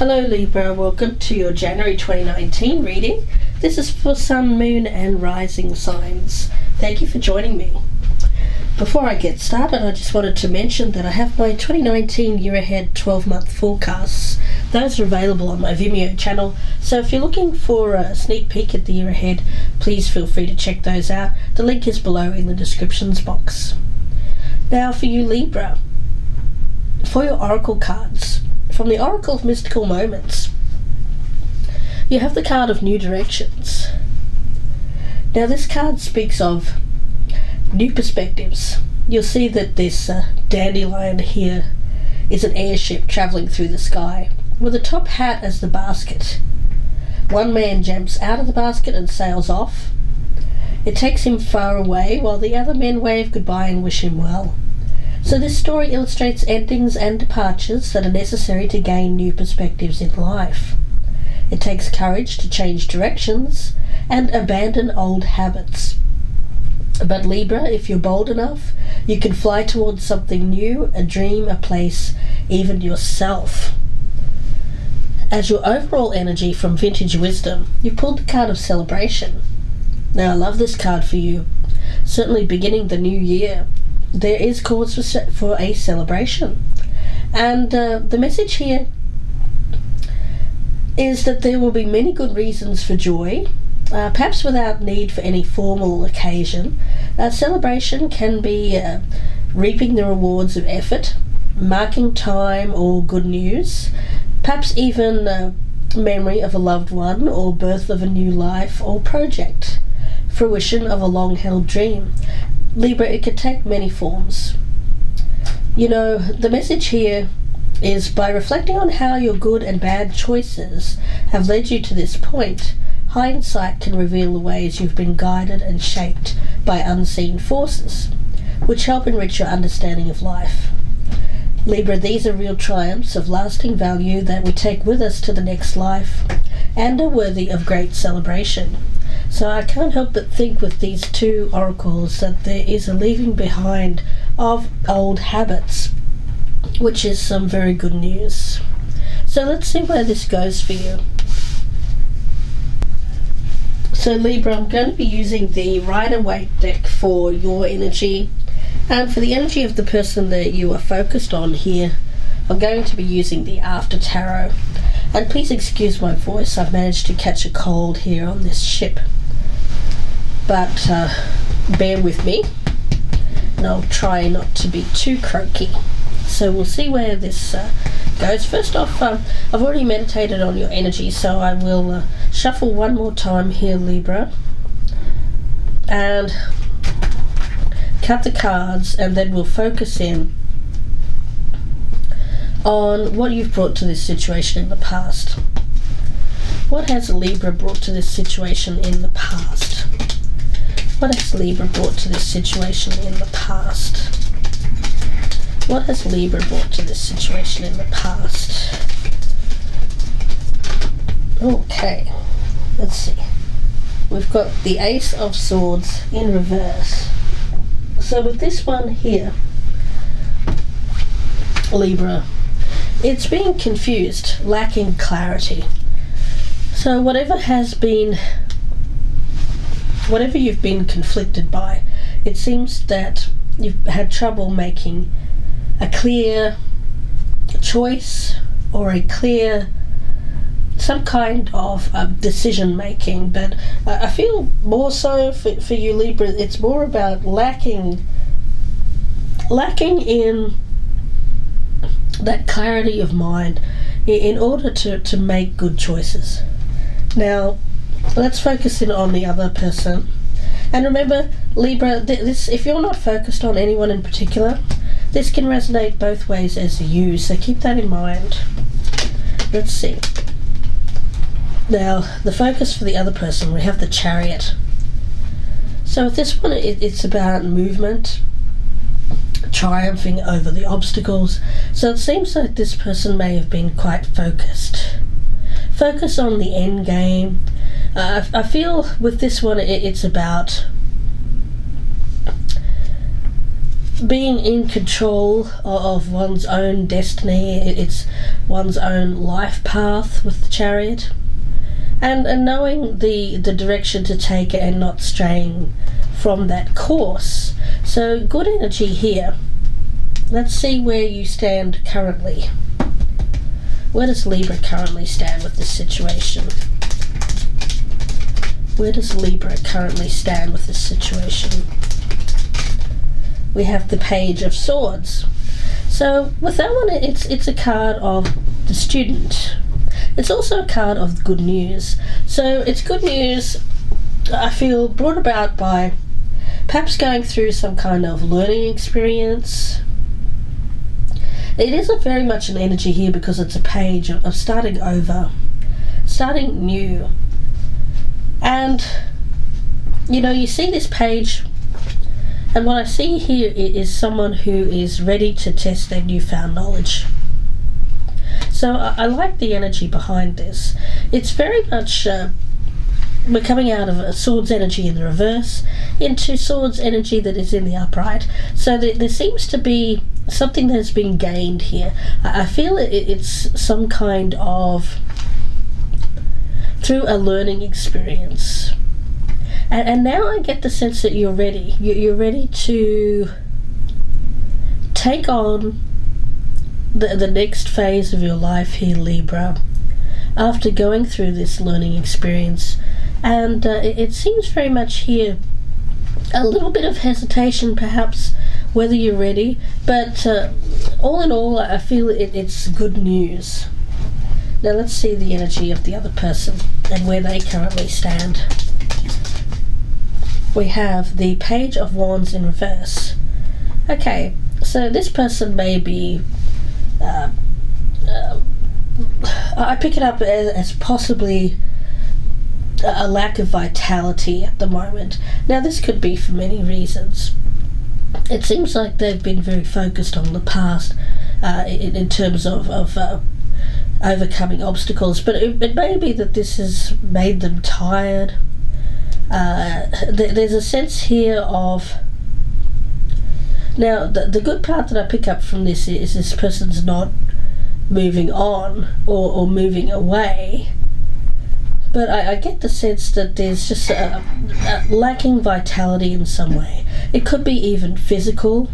Hello Libra, welcome to your January 2019 reading. This is for Sun, Moon and Rising signs. Thank you for joining me. Before I get started, I just wanted to mention that I have my 2019 year ahead 12-month forecasts. Those are available on my Vimeo channel, so if you're looking for a sneak peek at the year ahead, please feel free to check those out. The link is below in the descriptions box. Now for you Libra, for your oracle cards, from the Oracle of Mystical Moments, you have the card of New Directions. Now this card speaks of new perspectives. You'll see that this dandelion here is an airship travelling through the sky with a top hat as the basket. One man jumps out of the basket and sails off. It takes him far away while the other men wave goodbye and wish him well. So this story illustrates endings and departures that are necessary to gain new perspectives in life. It takes courage to change directions and abandon old habits. But Libra, if you're bold enough, you can fly towards something new, a dream, a place, even yourself. As your overall energy from Vintage Wisdom, you've pulled the card of Celebration. Now I love this card for you. Certainly beginning the new year, there is cause for a celebration. And the message here is that there will be many good reasons for joy, perhaps without need for any formal occasion. Celebration can be reaping the rewards of effort, marking time or good news, perhaps even memory of a loved one or birth of a new life or project, fruition of a long-held dream. Libra, it could take many forms. You know, the message here is by reflecting on how your good and bad choices have led you to this point, hindsight can reveal the ways you've been guided and shaped by unseen forces, which help enrich your understanding of life. Libra, these are real triumphs of lasting value that we take with us to the next life and are worthy of great celebration. So I can't help but think with these two oracles that there is a leaving behind of old habits, which is some very good news. So let's see where this goes for you. So Libra, I'm going to be using the Rider-Waite deck for your energy, and for the energy of the person that you are focused on here, I'm going to be using the After Tarot. And please excuse my voice, I've managed to catch a cold here on this ship. But bear with me, and I'll try not to be too croaky. So we'll see where this goes. First off, I've already meditated on your energy, so I will shuffle one more time here, Libra, and cut the cards, and then we'll focus in on what you've brought to this situation in the past. What has Libra brought to this situation in the past? What has Libra brought to this situation in the past? What has Libra brought to this situation in the past? Okay, let's see. We've got the Ace of Swords in reverse. So with this one here, Libra, it's being confused, lacking clarity. So whatever you've been conflicted by, it seems that you've had trouble making a clear choice or a clear some kind of decision making. But I feel more so for you Libra, it's more about lacking in that clarity of mind in order to make good choices. Now let's focus in on the other person, and remember Libra, this, if you're not focused on anyone in particular, this can resonate both ways as you, so keep that in mind. Let's see. Now the focus for the other person, we have the Chariot. So with this one, it's about movement, triumphing over the obstacles. So it seems like this person may have been quite focused on the end game. I feel with this one it's about being in control of one's own destiny. It's one's own life path with the Chariot, and knowing the direction to take and not straying from that course. So good energy here. Let's see where you stand currently. Where does Libra currently stand with this situation? Where does Libra currently stand with this situation? We have the Page of Swords. So with that one, it's a card of the student. It's also a card of good news. So it's good news, I feel, brought about by perhaps going through some kind of learning experience. It is very much an energy here because it's a page of starting over, starting new. And, you know, you see this page, and what I see here is someone who is ready to test their newfound knowledge. So I like the energy behind this. It's very much, we're coming out of a Swords energy in the reverse into Swords energy that is in the upright. So there seems to be something that has been gained here. I feel it's some kind of, through a learning experience. And now I get the sense that you're ready. You're ready to take on the next phase of your life here, Libra, after going through this learning experience. And it seems very much here a little bit of hesitation, perhaps, whether you're ready. But all in all, I feel it's good news. Now let's see the energy of the other person and where they currently stand. We have the Page of Wands in reverse. Okay, so this person may be, I pick it up as possibly a lack of vitality at the moment. Now this could be for many reasons. It seems like they've been very focused on the past in terms of overcoming obstacles, but it may be that this has made them tired. There's a sense here of, now the good part that I pick up from this is this person's not moving on or moving away, but I get the sense that there's just a lacking vitality in some way. It could be even physical,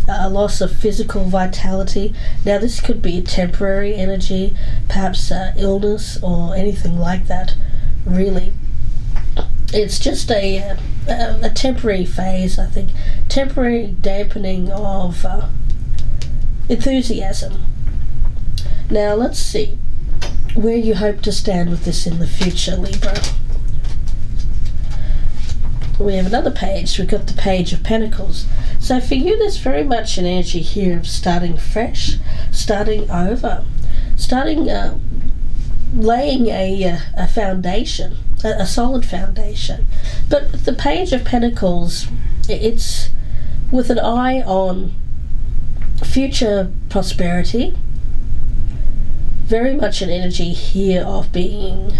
a loss of physical vitality. Now this could be a temporary energy, perhaps illness or anything like that, really. It's just a temporary phase, I think. Temporary dampening of enthusiasm. Now let's see where you hope to stand with this in the future, Libra. We have another page. We've got the Page of Pentacles. So for you, there's very much an energy here of starting fresh, starting over, starting laying a foundation, a solid foundation. But the Page of Pentacles, it's with an eye on future prosperity. Very much an energy here of being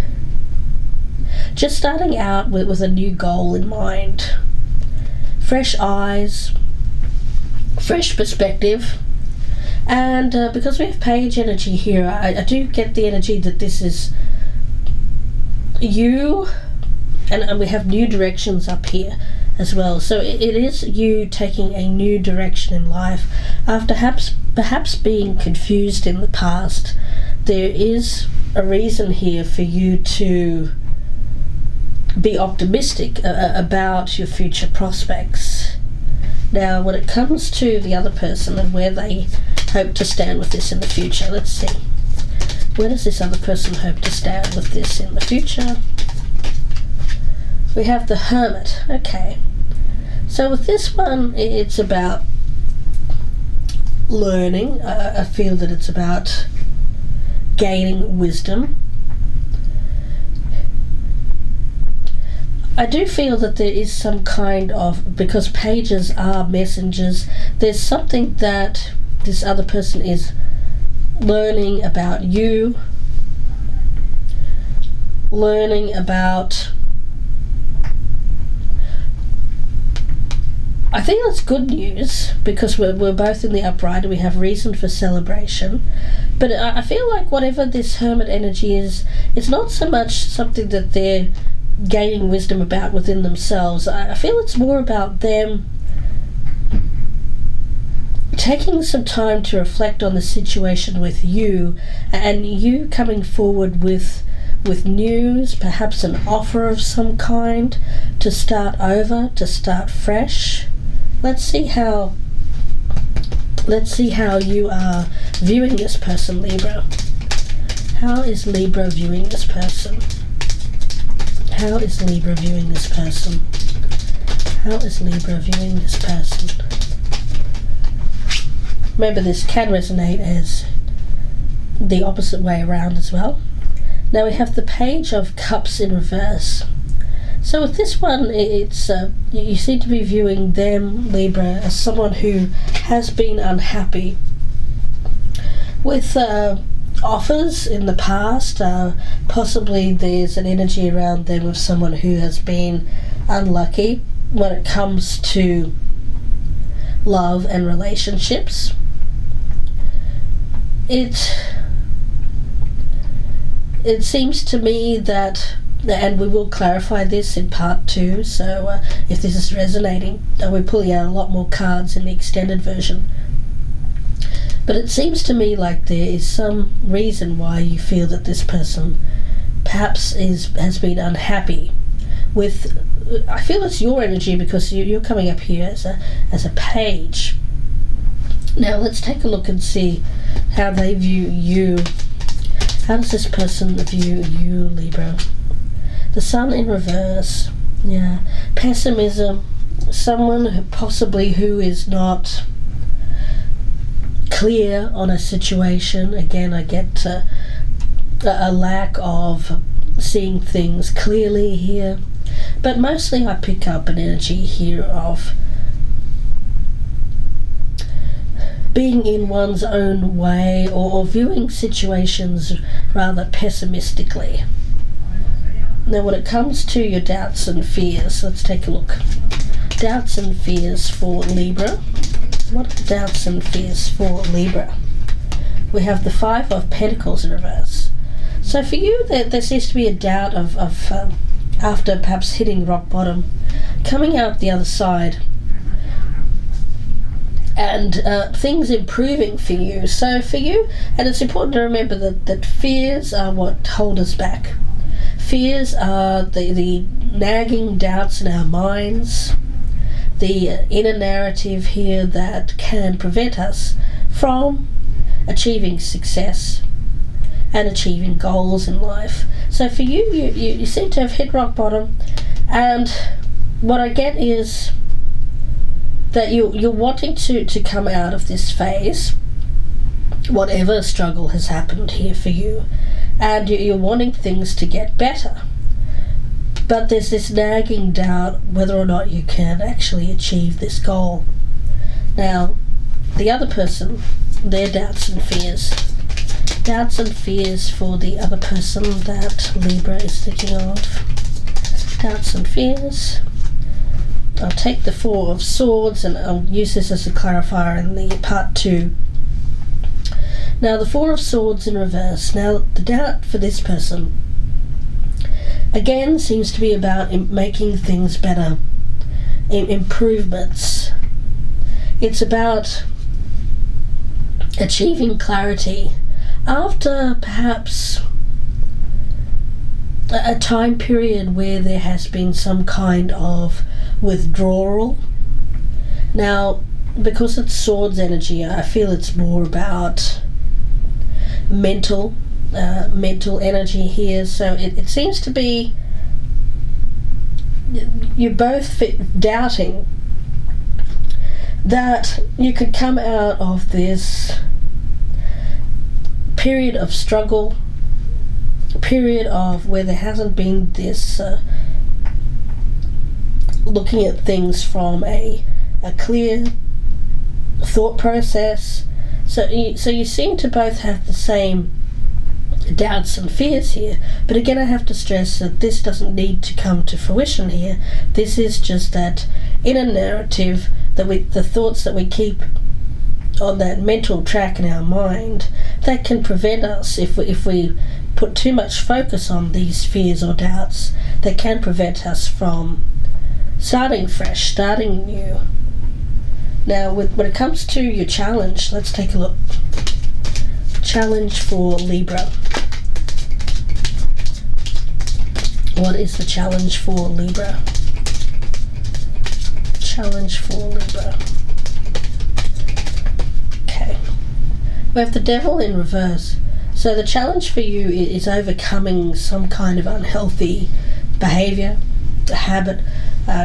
just starting out with a new goal in mind. Fresh eyes, fresh perspective. And because we have Page energy here, I do get the energy that this is you, and we have new directions up here as well. So it is you taking a new direction in life after perhaps being confused in the past. There is a reason here for you to be optimistic about your future prospects. Now, when it comes to the other person and where they hope to stand with this in the future, let's see. Where does this other person hope to stand with this in the future? We have the Hermit. Okay. So with this one, it's about learning. I feel that it's about gaining wisdom. I do feel that there is some kind of, because pages are messengers, there's something that this other person is learning about you, learning about I think that's good news because we're both in the upright and we have reason for celebration. But I feel like whatever this hermit energy is, it's not so much something that they're gaining wisdom about within themselves. I feel it's more about them taking some time to reflect on the situation with you, and you coming forward with news, perhaps an offer of some kind to start over, to start fresh. Let's see how you are viewing this person, Libra. How is Libra viewing this person? How is Libra viewing this person? How is Libra viewing this person? Remember, this can resonate as the opposite way around as well. Now we have the Page of Cups in reverse. So with this one, it's you seem to be viewing them, Libra, as someone who has been unhappy with offers in the past. Possibly there's an energy around them of someone who has been unlucky when it comes to love and relationships. It seems to me that, and we will clarify this in part 2, so if this is resonating, we're pulling out a lot more cards in the extended version. But it seems to me like there is some reason why you feel that this person perhaps has been unhappy with, I feel it's your energy because you're coming up here as a page. Now let's take a look and see how they view you. How does this person view you, Libra? The Sun in reverse. Yeah. Pessimism. Someone who is not clear on a situation. Again, I get a lack of seeing things clearly here. But mostly I pick up an energy here of being in one's own way, or viewing situations rather pessimistically. Now when it comes to your doubts and fears, let's take a look. Doubts and fears for Libra. What are doubts and fears for Libra? We have the Five of Pentacles in reverse. So for you, there seems to be a doubt of after perhaps hitting rock bottom, coming out the other side, and things improving for you. So for you, and it's important to remember that fears are what hold us back. Fears are the nagging doubts in our minds, the inner narrative here that can prevent us from achieving success and achieving goals in life. So for you, you seem to have hit rock bottom, and what I get is that you're wanting to come out of this phase, whatever struggle has happened here for you, and you're wanting things to get better. But there's this nagging doubt whether or not you can actually achieve this goal. Now, the other person, their doubts and fears. Doubts and fears for the other person that Libra is thinking of. Doubts and fears. I'll take the Four of Swords and I'll use this as a clarifier in the part 2. Now the Four of Swords in reverse. Now the doubt for this person again seems to be about making things better, improvements. It's about achieving clarity after perhaps a time period where there has been some kind of withdrawal. Now, because it's swords energy, I feel it's more about mental energy here. So it seems to be you're both doubting that you could come out of this period of struggle, period of where there hasn't been this looking at things from a clear thought process. So you seem to both have the same doubts and fears here, but again I have to stress that this doesn't need to come to fruition here. This is just that in a narrative that the thoughts that we keep on that mental track in our mind, that can prevent us, if we put too much focus on these fears or doubts, that can prevent us from starting fresh, starting new. Now, when it comes to your challenge, let's take a look. Challenge for Libra. What is the challenge for Libra? Challenge for Libra. Okay. We have the Devil in reverse. So the challenge for you is overcoming some kind of unhealthy behavior, a habit,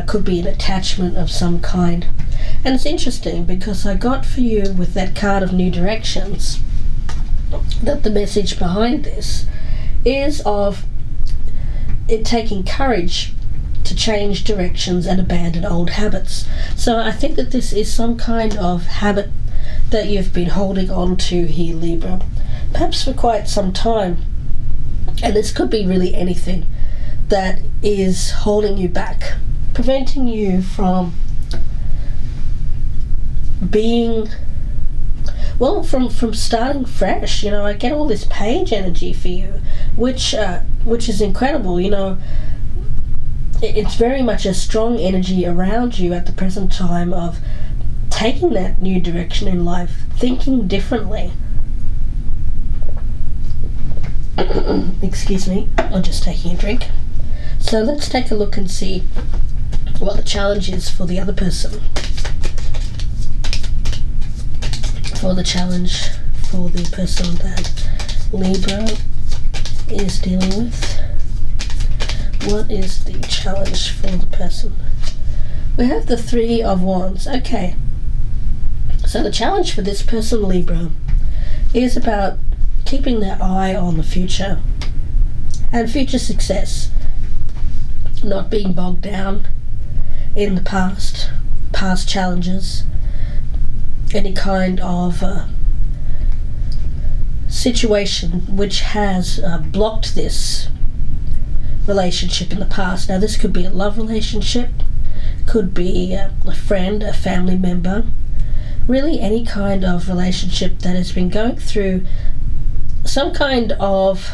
could be an attachment of some kind. And it's interesting because I got for you with that card of New Directions that the message behind this is of it taking courage to change directions and abandon old habits. So I think that this is some kind of habit that you've been holding on to here, Libra, perhaps for quite some time. And this could be really anything that is holding you back, preventing you from being, well, from starting fresh. I get all this page energy for you, which is incredible. It's very much a strong energy around you at the present time of taking that new direction in life, thinking differently. Excuse me, I'm just taking a drink. So let's take a look and see what the challenge is for the other person. For the challenge for the person that Libra is dealing with. What is the challenge for the person? We have the Three of Wands. Okay. So the challenge for this person, Libra, is about keeping their eye on the future and future success, not being bogged down in the past challenges, any kind of situation which has blocked this relationship in the past. Now, this could be a love relationship, could be a friend, a family member, really any kind of relationship that has been going through some kind of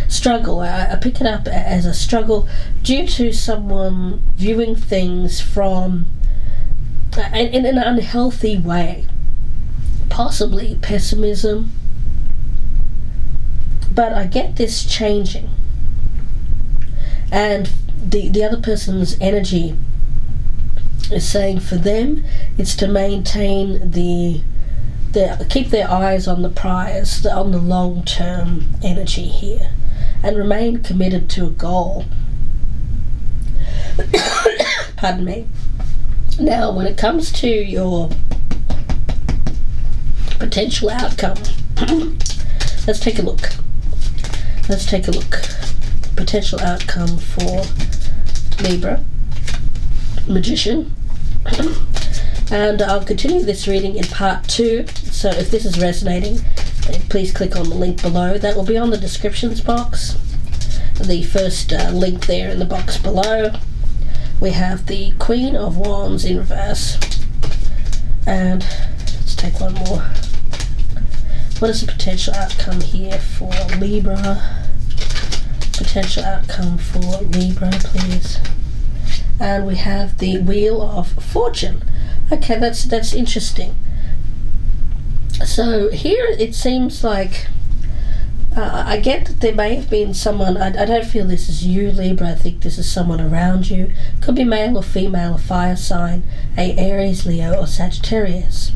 struggle. I pick it up as a struggle due to someone viewing things from in an unhealthy way, possibly pessimism. But I get this changing, and the other person's energy is saying for them it's to maintain keep their eyes on the prize, on the long-term energy here, and remain committed to a goal. Pardon me. Now, when it comes to your potential outcome, let's take a look. Potential outcome for Libra, Magician. And I'll continue this reading in part 2, so if this is resonating, please click on the link below. That will be on the descriptions box, the first link there in the box below. We have the Queen of Wands in reverse, and let's take one more. What is the potential outcome here for Libra? Potential outcome for Libra, please. And we have the Wheel of Fortune. Okay, that's interesting. So here it seems like I get that there may have been someone. I don't feel this is you, Libra. I think this is someone around you. Could be male or female, a fire sign, a Aries, Leo, or Sagittarius.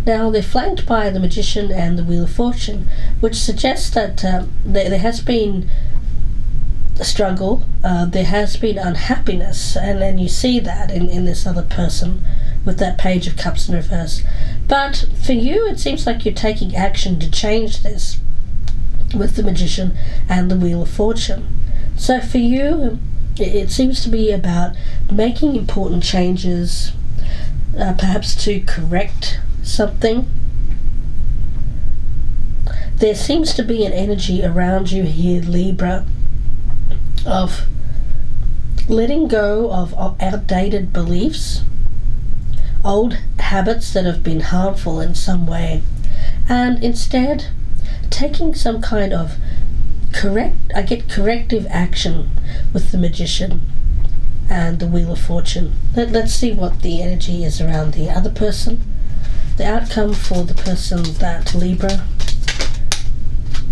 Now they're flanked by the Magician and the Wheel of Fortune, which suggests that there has been a struggle, there has been unhappiness, and then you see that in this other person with that Page of Cups in reverse. But for you, it seems like you're taking action to change this with the Magician and the Wheel of Fortune. So for you, it seems to be about making important changes, perhaps to correct something. There seems to be an energy around you here, Libra, of letting go of outdated beliefs, old habits that have been harmful in some way, and instead taking some kind of corrective action with the Magician and the Wheel of Fortune. Let's see what the energy is around the other person. The outcome for the person that Libra.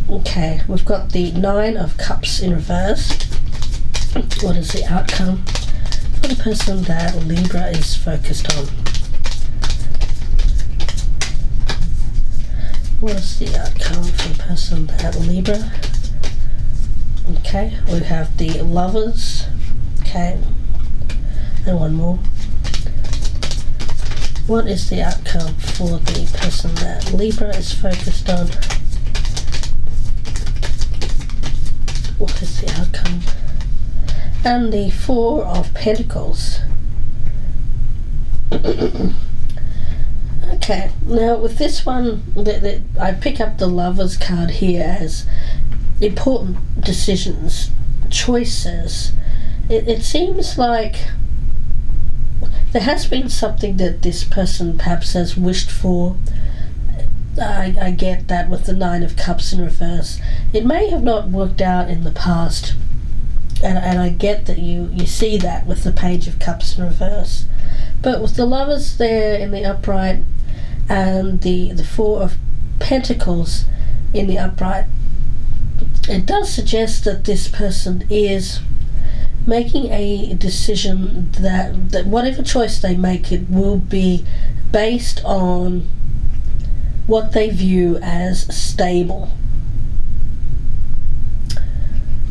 Okay, we've got the Nine of Cups in reverse. What is the outcome for the person that Libra is focused on? What is the outcome for the person that Libra? Okay, we have the Lovers. Okay, and one more. What is the outcome for the person that Libra is focused on? What is the outcome? And the Four of Pentacles. Okay, now with this one, I pick up the Lovers card here as important decisions, choices. It seems like there has been something that this person perhaps has wished for. I get that with the Nine of Cups in reverse. It may have not worked out in the past, and I get that you see that with the Page of Cups in reverse. But with the Lovers there in the upright and the Four of Pentacles in the upright, it does suggest that this person is making a decision that whatever choice they make, it will be based on what they view as stable.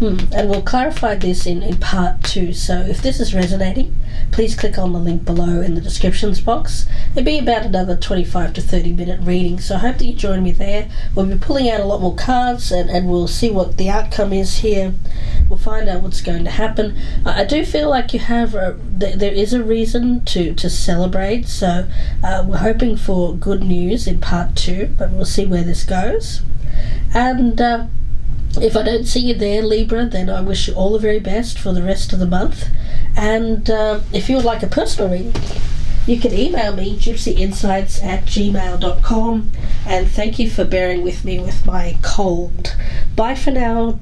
And we'll clarify this in part 2. So if this is resonating, please click on the link below in the descriptions box. It'll be about another 25 to 30 minute reading, so I hope that you join me there. We'll be pulling out a lot more cards, and we'll see what the outcome is here. We'll find out what's going to happen. I do feel like you have there is a reason to celebrate, so we're hoping for good news in part 2, but we'll see where this goes. And if I don't see you there, Libra, then I wish you all the very best for the rest of the month. And if you would like a personal reading, you can email me, gypsyinsights@gmail.com. And thank you for bearing with me with my cold. Bye for now.